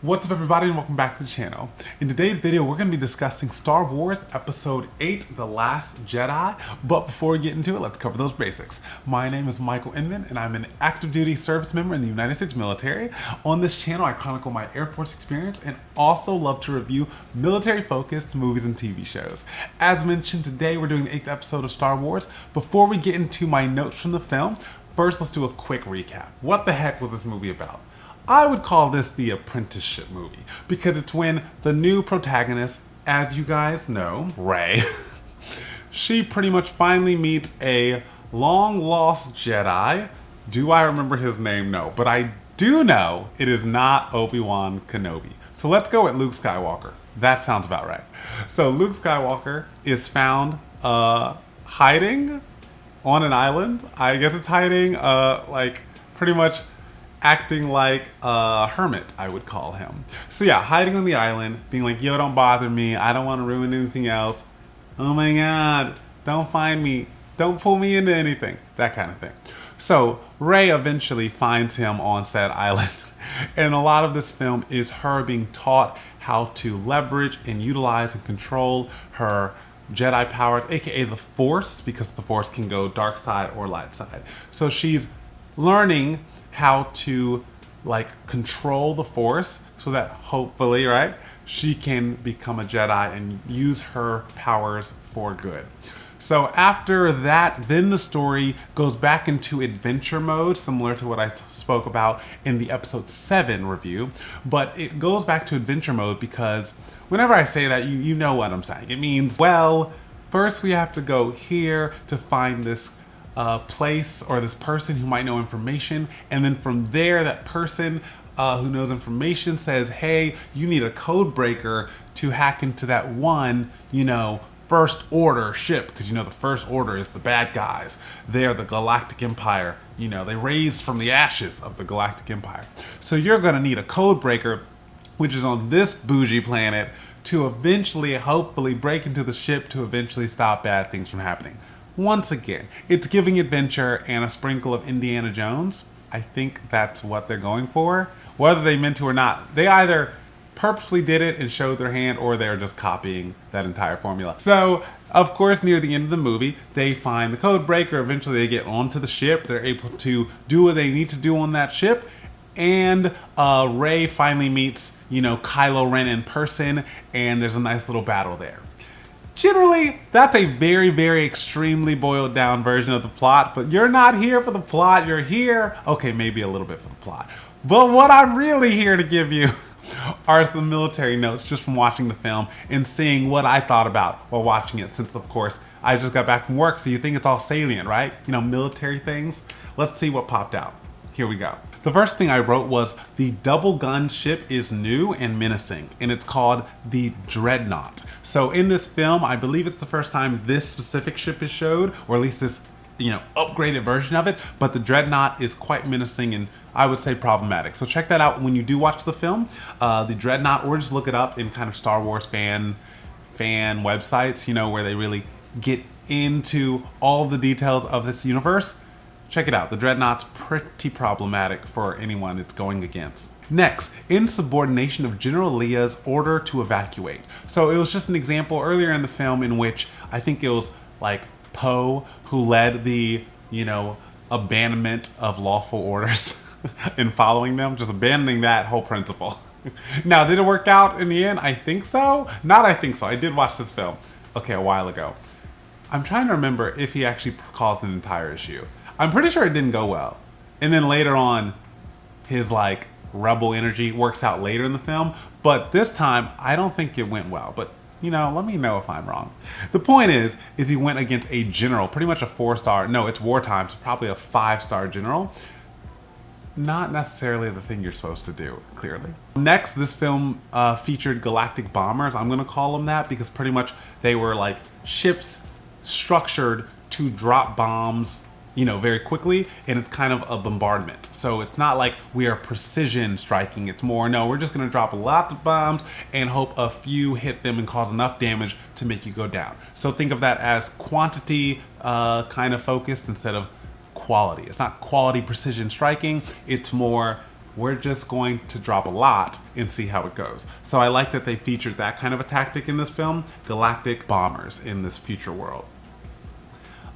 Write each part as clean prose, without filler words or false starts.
What's up everybody and welcome back to the channel. In today's video we're going to be discussing Star Wars Episode VIII, The Last Jedi, but before we get into it, let's cover those basics. My name is Michael Inman and I'm an active duty service member in the United States military. On this channel I chronicle my Air Force experience and also love to review military focused movies and TV shows. As mentioned, today we're doing the 8th episode of Star Wars. Before we get into my notes from the film, first let's do a quick recap. What the heck was this movie about? I would call this the apprenticeship movie because it's when the new protagonist, as you guys know, Rey, she pretty much finally meets a long lost Jedi. Do I remember his name? No, but I do know it is not Obi-Wan Kenobi. So let's go with Luke Skywalker. That sounds about right. So Luke Skywalker is found hiding on an island. I guess it's hiding, like pretty much acting like a hermit, I would call him. So yeah, hiding on the island, being like, yo, don't bother me. I don't want to ruin anything else. Oh my God, don't find me. Don't pull me into anything. That kind of thing. So Rey eventually finds him on said island. And a lot of this film is her being taught how to leverage and utilize and control her Jedi powers, aka the Force, because the Force can go dark side or light side. So she's learning how to like control the Force so that hopefully, right, she can become a Jedi and use her powers for good. So after that, then the story goes back into adventure mode, similar to what I spoke about in the episode 7 review, but it goes back to adventure mode because whenever I say that, you know what I'm saying. It means, well, first we have to go here to find this place or this person who might know information, and then from there that person who knows information says, hey, you need a code breaker to hack into that one, first order ship, because the first order is the bad guys. They're the Galactic Empire. They raised from the ashes of the Galactic Empire. So you're gonna need a code breaker, which is on this bougie planet, to eventually hopefully break into the ship to eventually stop bad things from happening. Once again, it's giving adventure and a sprinkle of Indiana Jones. I think that's what they're going for. Whether they meant to or not, they either purposely did it and showed their hand, or they're just copying that entire formula. So, of course, near the end of the movie, they find the code breaker. Eventually, they get onto the ship. They're able to do what they need to do on that ship. And Rey finally meets, Kylo Ren in person, and there's a nice little battle there. Generally, that's a very, very extremely boiled down version of the plot, but you're not here for the plot, you're here, okay, maybe a little bit for the plot. But what I'm really here to give you are some military notes just from watching the film and seeing what I thought about while watching it, since of course, I just got back from work, so you think it's all salient, right? Military things. Let's see what popped out. Here we go. The first thing I wrote was the double gun ship is new and menacing, and it's called the Dreadnought. So in this film, I believe it's the first time this specific ship is showed, or at least this, upgraded version of it, but the Dreadnought is quite menacing and I would say problematic. So check that out when you do watch the film, the Dreadnought, or just look it up in kind of Star Wars fan websites, where they really get into all the details of this universe. Check it out. The Dreadnought's pretty problematic for anyone it's going against. Next, insubordination of General Lea's order to evacuate. So it was just an example earlier in the film in which I think it was like Poe who led the, abandonment of lawful orders in following them, just abandoning that whole principle. Now, did it work out in the end? I think so. Not I think so. I did watch this film, a while ago. I'm trying to remember if he actually caused an entire issue. I'm pretty sure it didn't go well. And then later on, his rebel energy works out later in the film. But this time, I don't think it went well. But, let me know if I'm wrong. The point is he went against a general, pretty much a 4-star, no, it's wartime, so probably a 5-star general. Not necessarily the thing you're supposed to do, clearly. Next, this film featured galactic bombers. I'm gonna call them that because pretty much they were like ships structured to drop bombs very quickly, and it's kind of a bombardment. So it's not like we are precision striking. It's more, no, we're just gonna drop lots of bombs and hope a few hit them and cause enough damage to make you go down. So think of that as quantity kind of focused instead of quality. It's not quality precision striking. It's more we're just going to drop a lot and see how it goes. So I like that they featured that kind of a tactic in this film, galactic bombers in this future world.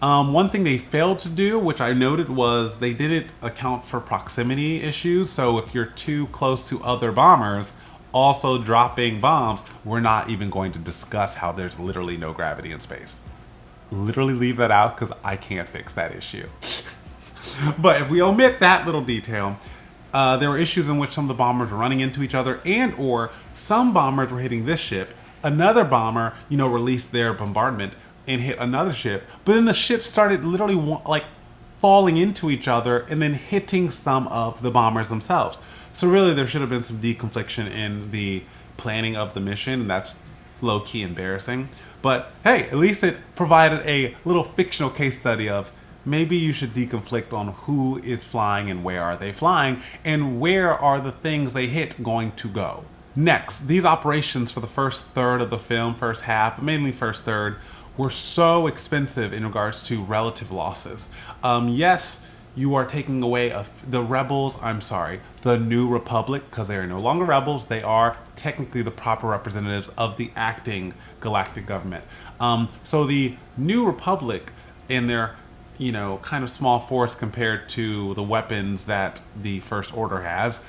One thing they failed to do, which I noted, was they didn't account for proximity issues. So if you're too close to other bombers also dropping bombs, we're not even going to discuss how there's literally no gravity in space. Literally leave that out because I can't fix that issue. But if we omit that little detail, there were issues in which some of the bombers were running into each other, and or some bombers were hitting this ship. Another bomber, released their bombardment and hit another ship, but then the ship started literally like falling into each other and then hitting some of the bombers themselves. So really there should have been some deconfliction in the planning of the mission, and that's low-key embarrassing. But hey, at least it provided a little fictional case study of maybe you should deconflict on who is flying and where are they flying and where are the things they hit going to go. Next, these operations for the first third of the film, first half, mainly first third, were so expensive in regards to relative losses. Yes, you are taking away the rebels, the New Republic, because they are no longer rebels. They are technically the proper representatives of the acting galactic government. So the New Republic in their, kind of small force compared to the weapons that the First Order has,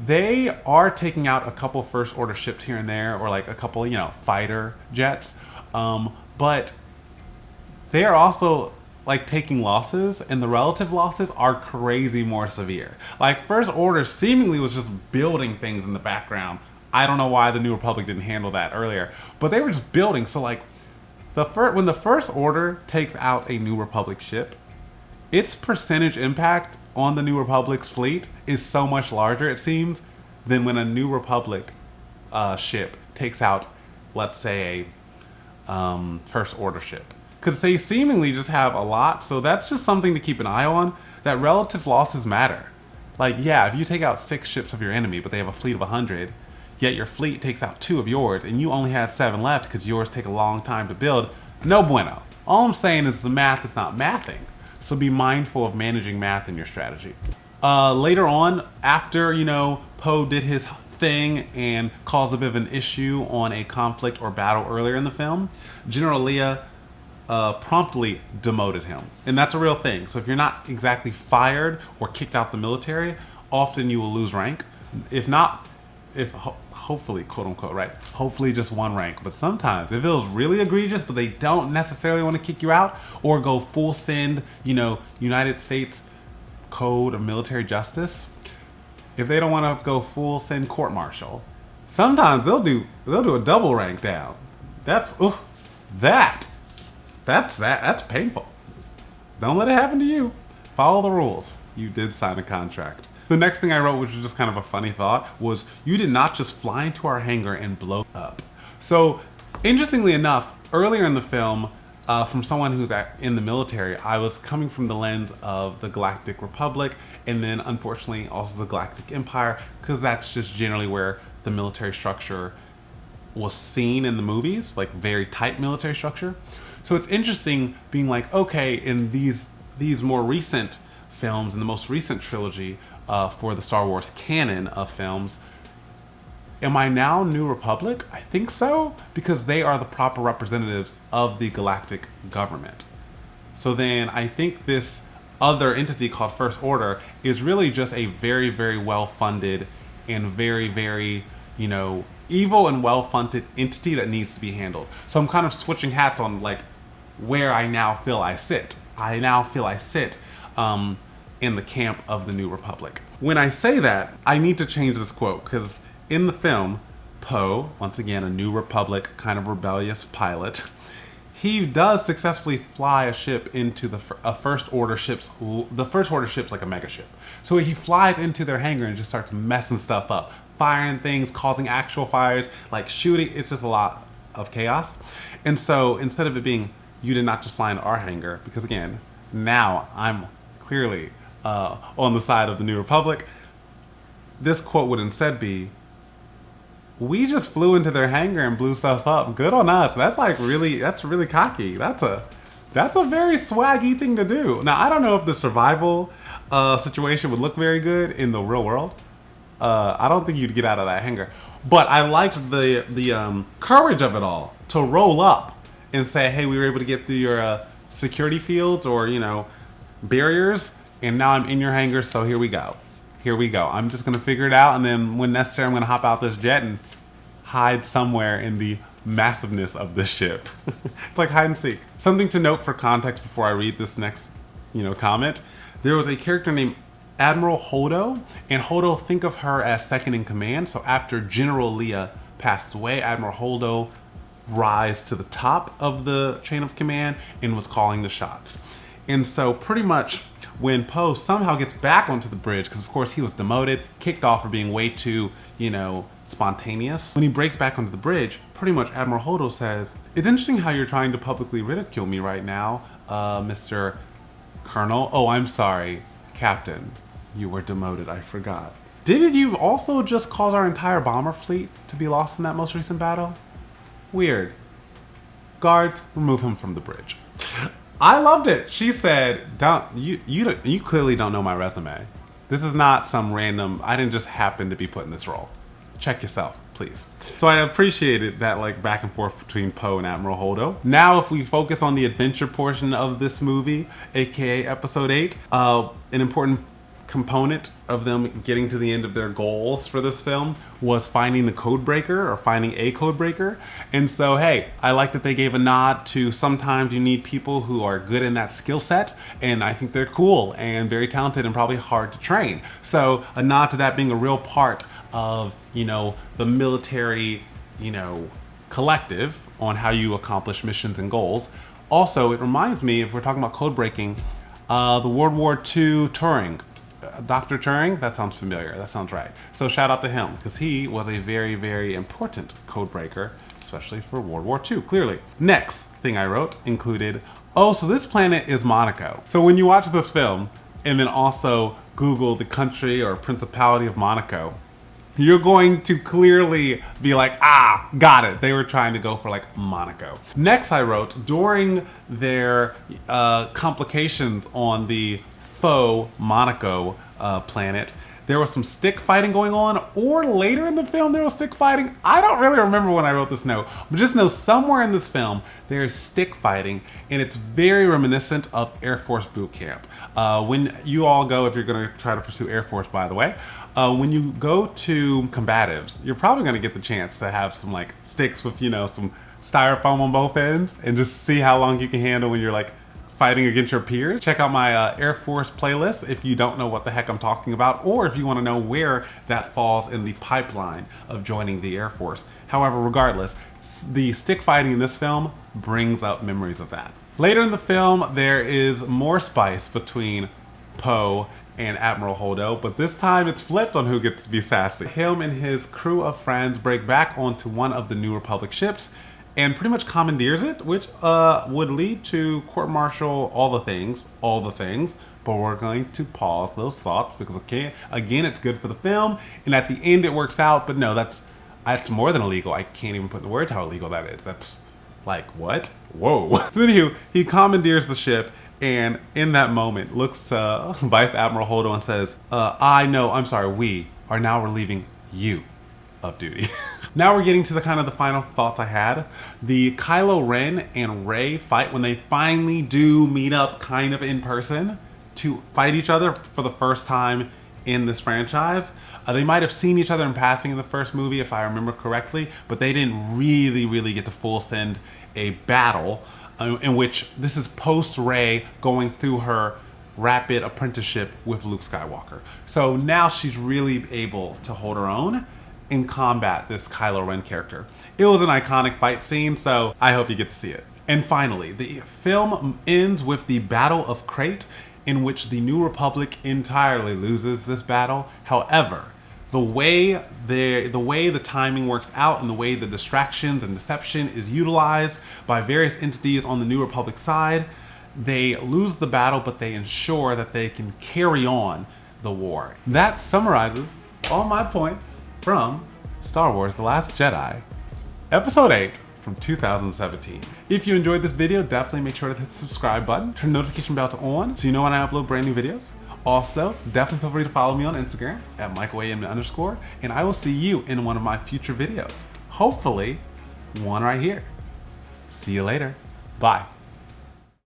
they are taking out a couple First Order ships here and there, or like a couple, fighter jets. But they are also like taking losses, and the relative losses are crazy more severe. Like First Order seemingly was just building things in the background. I don't know why the New Republic didn't handle that earlier, but they were just building. So like when the First Order takes out a New Republic ship, its percentage impact on the New Republic's fleet is so much larger, it seems, than when a New Republic ship takes out, let's say, a First Order ship. Because they seemingly just have a lot, so that's just something to keep an eye on, that relative losses matter. Like, yeah, if you take out 6 ships of your enemy, but they have a fleet of 100, yet your fleet takes out 2 of yours, and you only had 7 left because yours take a long time to build, no bueno. All I'm saying is the math is not mathing. So be mindful of managing math in your strategy. Later on, after, Poe did his thing and caused a bit of an issue on a conflict or battle earlier in the film, General Leia promptly demoted him. And that's a real thing. So if you're not exactly fired or kicked out the military, often you will lose rank. Hopefully, quote unquote, right? Hopefully just 1 rank. But sometimes if it was really egregious, but they don't necessarily want to kick you out or go full send, United States Code of Military Justice, if they don't want to go full send court martial, sometimes they'll do a double rank down. That's painful. Don't let it happen to you. Follow the rules. You did sign a contract. The next thing I wrote, which was just kind of a funny thought, was you did not just fly into our hangar and blow up. So interestingly enough, earlier in the film, from someone who's in the military, I was coming from the lens of the Galactic Republic, and then unfortunately also the Galactic Empire, because that's just generally where the military structure was seen in the movies, like very tight military structure. So it's interesting being like, okay, in these more recent films, in the most recent trilogy for the Star Wars canon of films, am I now New Republic? I think so, because they are the proper representatives of the galactic government. So then I think this other entity called First Order is really just a very, very well-funded and very, very, evil and well-funded entity that needs to be handled. So I'm kind of switching hats on like where I now feel I sit. I now feel I sit in the camp of the New Republic. When I say that, I need to change this quote, because in the film, Poe, once again a New Republic kind of rebellious pilot, he does successfully fly a ship into the First Order ship's, the First Order ship's like a mega ship. So he flies into their hangar and just starts messing stuff up, firing things, causing actual fires, like shooting. It's just a lot of chaos. And so instead of it being, you did not just fly into our hangar, because again, now I'm clearly on the side of the New Republic, this quote would instead be, we just flew into their hangar and blew stuff up. Good on us. That's really cocky. That's That's a very swaggy thing to do. Now, I don't know if the survival situation would look very good in the real world. I don't think you'd get out of that hangar. But I liked the courage of it all to roll up and say, hey, we were able to get through your security fields or, you know, barriers, and now I'm in your hangar, so here we go. Here we go. I'm just gonna figure it out, and then when necessary, I'm gonna hop out this jet and hide somewhere in the massiveness of this ship. It's like hide and seek. Something to note for context before I read this next, you know, comment. There was a character named Admiral Holdo, and Holdo, think of her as second in command. So after General Leia passed away, Admiral Holdo rise to the top of the chain of command and was calling the shots. And so pretty much when Poe somehow gets back onto the bridge, because of course he was demoted, kicked off for being way too, you know, spontaneous. When he breaks back onto the bridge, pretty much Admiral Holdo says, it's interesting how you're trying to publicly ridicule me right now, Mr. Colonel. Oh, I'm sorry, Captain. You were demoted, I forgot. Didn't you also just cause our entire bomber fleet to be lost in that most recent battle? Weird. Guards, remove him from the bridge. I loved it. She said, you clearly don't know my resume. This is not some random, I didn't just happen to be put in this role. Check yourself, please. So I appreciated that like back and forth between Poe and Admiral Holdo. Now if we focus on the adventure portion of this movie, aka Episode 8, an important component of them getting to the end of their goals for this film was finding the code breaker or finding a code breaker. And so, hey, I like that they gave a nod to sometimes you need people who are good in that skill set, and I think they're cool and very talented and probably hard to train. So a nod to that being a real part of, you know, the military, you know, collective on how you accomplish missions and goals. Also, it reminds me, if we're talking about code breaking, the World War II Turing. Dr. Turing, that sounds familiar. That sounds right. So shout out to him because he was a very, very important code breaker, especially for World War II, clearly. Next thing I wrote included, oh, so this planet is Monaco. So when you watch this film and then also Google the country or principality of Monaco, you're going to clearly be like, ah, got it. They were trying to go for like Monaco. Next I wrote, during their complications on the faux Monaco planet, there was some stick fighting going on, or later in the film there was stick fighting. I don't really remember when I wrote this note, but just know somewhere in this film there's stick fighting, and it's very reminiscent of Air Force boot camp. When you all go, if you're gonna try to pursue Air Force, by the way, when you go to combatives, you're probably gonna get the chance to have some like sticks with, you know, some styrofoam on both ends and just see how long you can handle when you're like fighting against your peers. Check out my Air Force playlist if you don't know what the heck I'm talking about, or if you want to know where that falls in the pipeline of joining the Air Force. However, regardless, the stick fighting in this film brings up memories of that. Later in the film, there is more spice between Poe and Admiral Holdo, but this time it's flipped on who gets to be sassy. Him and his crew of friends break back onto one of the New Republic ships and pretty much commandeers it, which would lead to court-martial, all the things, but we're going to pause those thoughts because again, it's good for the film, and at the end it works out, but no, that's more than illegal. I can't even put in the words how illegal that is. That's like, what? Whoa. So anywho, he commandeers the ship, and in that moment looks Vice Admiral Holdo and says, we are now relieving you of duty. Now we're getting to the kind of the final thoughts I had. The Kylo Ren and Rey fight, when they finally do meet up kind of in person to fight each other for the first time in this franchise. They might have seen each other in passing in the first movie, if I remember correctly, but they didn't really get to full send a battle in which this is post Rey going through her rapid apprenticeship with Luke Skywalker. So now she's really able to hold her own in combat this Kylo Ren character. It was an iconic fight scene, so I hope you get to see it. And finally, the film ends with the Battle of Crate, in which the New Republic entirely loses this battle. However, the way the timing works out and the way the distractions and deception is utilized by various entities on the New Republic side, they lose the battle, but they ensure that they can carry on the war. That summarizes all my points from Star Wars The Last Jedi, Episode 8, from 2017. If you enjoyed this video, definitely make sure to hit the subscribe button, turn the notification bell to on so you know when I upload brand new videos. Also, definitely feel free to follow me on Instagram at Michael Inman _ and I will see you in one of my future videos. Hopefully, one right here. See you later. Bye.